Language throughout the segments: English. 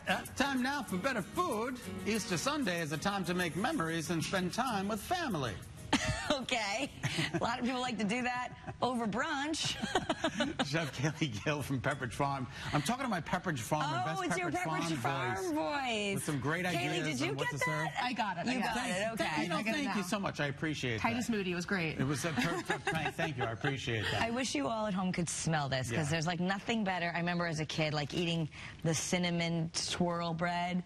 Yeah, time now for better food. Easter Sunday is a time to make memories and spend time with family. Okay. A lot of people like to do that over brunch. Chef Kaylee Gill from Pepperidge Farm. I'm talking to my Pepperidge Farm, oh, it's your Pepperidge Farm voice. With some great Kaylee, ideas did you on what get to serve. that? I got it. You got it. Okay. Thank you so much. I appreciate Tidy that. smoothie was great. It was a perfect. Thank you. I appreciate that. I wish you all at home could smell this, because there's like nothing better. I remember as a kid like eating the cinnamon swirl bread,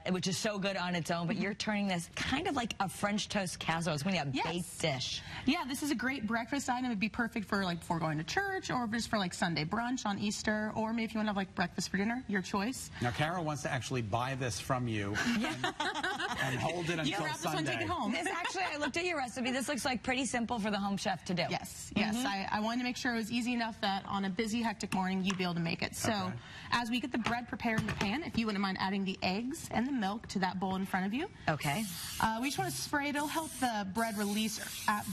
which is so good on its own, but you're turning this kind of like a French toast casserole. It's going to be a baked dish. Yeah, this is a great breakfast item. It'd be perfect for like before going to church, or just for like Sunday brunch on Easter, or maybe if you want to have like breakfast for dinner, your choice. Now, Kara wants to actually buy this from you and hold it until wrap this Sunday. one, take it home. This actually, I looked at your recipe. This looks like pretty simple for the home chef to do. Yes, yes. I wanted to make sure it was easy enough that on a busy, hectic morning, you'd be able to make it. So as we get the bread prepared in the pan, if you wouldn't mind adding the eggs and the milk to that bowl in front of you. Okay. We just want to spray it. It'll help the bread release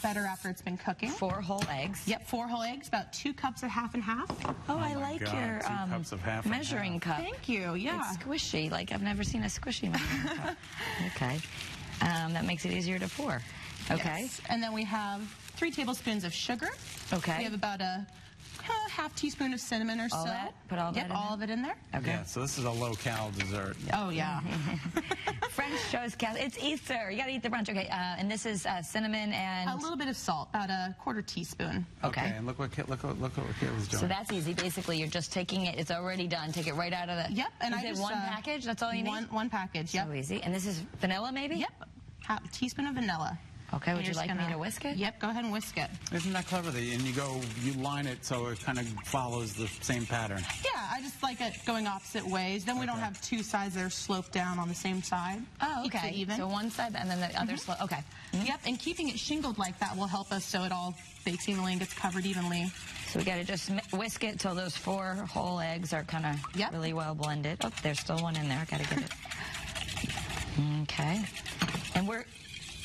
better after it's been cooking. 4 whole eggs. Yep, 4 whole eggs, about 2 cups of half and half. Oh, I like your 2 cups of half measuring cup. Thank you, yeah. It's squishy, like I've never seen a squishy measuring cup. Okay. That makes it easier to pour. Okay. Yes. And then we have 3 tablespoons of sugar. Okay. We have about a half teaspoon of cinnamon or all so. That? Put all that in all of it in there. Okay. Yeah, so this is a low-cal dessert. Oh, yeah. French toast casserole. It's Easter. You got to eat the brunch. Okay, and this is cinnamon and... A little bit of salt, about a 1/4 teaspoon. Okay, and look what Kayla's doing. So that's easy. Basically, you're just taking it. It's already done. Take it right out of the... Yep. And is it one package? That's all you need? One package, yep. So easy. And this is vanilla, maybe? Yep. Half a teaspoon of vanilla. Okay, would you like me to whisk it? Yep, go ahead and whisk it. Isn't that clever? And you line it so it kind of follows the same pattern. Yeah, I just like it going opposite ways. Then we don't have 2 sides that are sloped down on the same side. Oh, okay. Keeps it even. So one side and then the other slope. Okay. Yep, and keeping it shingled like that will help us so it all bakes evenly and gets covered evenly. So we got to just whisk it till those 4 whole eggs are kind of really well blended. Oh, there's still one in there. Got to get it. Okay. And we're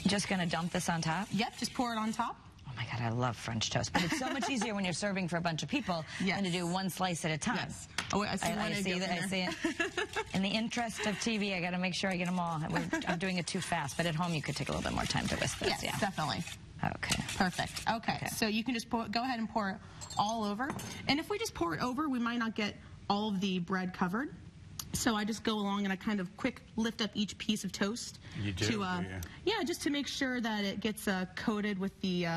just going to dump this on top? Yep, just pour it on top. Oh my God, I love French toast. But it's so much easier when you're serving for a bunch of people than to do one slice at a time. Yes. Oh, I see it. In the interest of TV, I got to make sure I get them all. I'm doing it too fast, but at home you could take a little bit more time to whisk this. Yes, definitely. Okay. Perfect. Okay, so you can just go ahead and pour it all over. And if we just pour it over, we might not get all of the bread covered. So I just go along and I kind of quick lift up each piece of toast. You do? Yeah, just to make sure that it gets coated with the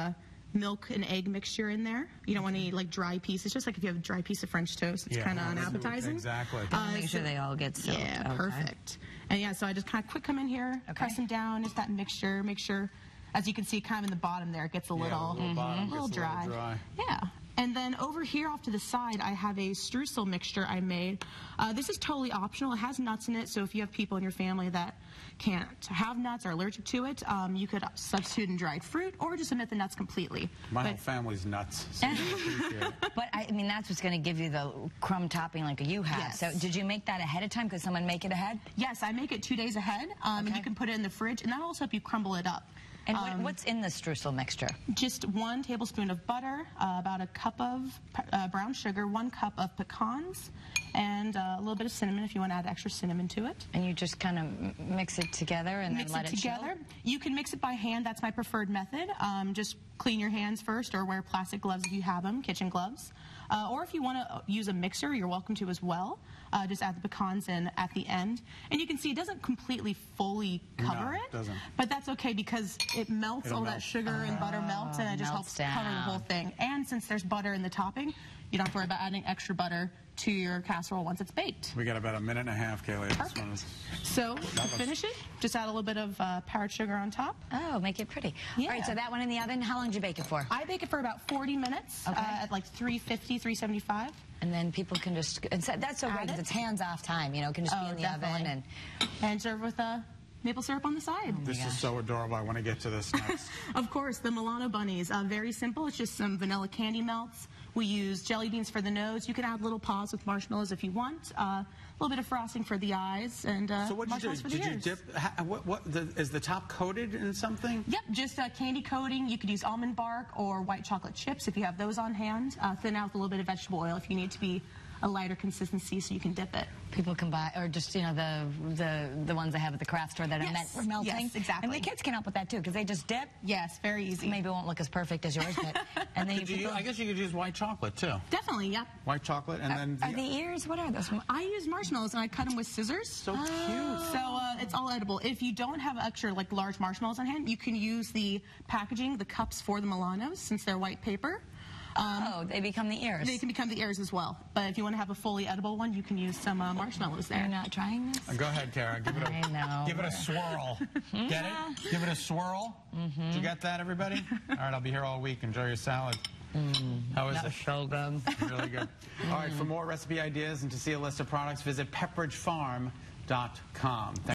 milk and egg mixture in there. You don't want any like dry pieces. Just like if you have a dry piece of French toast, it's kind of unappetizing. Exactly. Make sure they all get soaked. Yeah, perfect. And yeah, so I just kind of quick come in here, press them down, just that mixture. Make sure, as you can see, kind of in the bottom there, it gets a little dry. Yeah. And then over here off to the side, I have a streusel mixture I made. This is totally optional. It has nuts in it, so if you have people in your family that can't have nuts or allergic to it, you could substitute in dried fruit or just omit the nuts completely. My whole family's nuts, so I appreciate it. But I mean, that's what's going to give you the crumb topping like you have. Yes. So did you make that ahead of time? Could someone make it ahead? Yes, I make it 2 days ahead, and you can put it in the fridge, and that'll also help you crumble it up. And what's in the streusel mixture? Just 1 tablespoon of butter, about a cup of brown sugar, 1 cup of pecans, and a little bit of cinnamon if you want to add extra cinnamon to it. And you just kind of mix it together and then let it together. You can mix it by hand. That's my preferred method. Just clean your hands first or wear plastic gloves if you have them, kitchen gloves. Or if you want to use a mixer, you're welcome to as well. Just add the pecans in at the end. And you can see it doesn't completely fully cover it. Doesn't. But that's okay because it melts, that sugar and butter melts, and it just helps cover the whole thing. And since there's butter in the topping, you don't have to worry about adding extra butter to your casserole once it's baked. We got about a minute and a half, Kaylee. Perfect. So to finish it, just add a little bit of powdered sugar on top. Oh, make it pretty. Yeah. All right, so that one in the oven, how long did you bake it for? I bake it for about 40 minutes at like 350, 375. And then people can just, and so that's so great because it's hands-off time, you know, it can just be in the oven. And serve with maple syrup on the side. This is so adorable. I want to get to this next. Of course, the Milano bunnies. Very simple. It's just some vanilla candy melts. We use jelly beans for the nose. You can add little paws with marshmallows if you want. A little bit of frosting for the eyes, and so what did you do? Did you dip? Is the top coated in something? Yep, just candy coating. You could use almond bark or white chocolate chips if you have those on hand. Thin out with a little bit of vegetable oil if you need to be a lighter consistency so you can dip it. People can buy, or just, you know, the ones they have at the craft store that are meant for melting. Yes, exactly. And the kids can help with that too, because they just dip. Yes, very easy. Maybe it won't look as perfect as yours, but and then I guess you could use white chocolate too. Definitely, yeah. White chocolate, and then are the ears? What are those? I use marshmallows and I cut them with scissors. So cute. So it's all edible. If you don't have extra like large marshmallows on hand, you can use the packaging, the cups for the Milanos, since they're white paper. They become the ears. They can become the ears as well. But if you want to have a fully edible one, you can use some marshmallows there. You're not trying this? Go ahead, Kara. Give it a swirl. Get it? Give it a swirl. Did you get that, everybody? All right, I'll be here all week. Enjoy your salad. How is it? So good. Really good. All right, for more recipe ideas and to see a list of products, visit pepperidgefarm.com.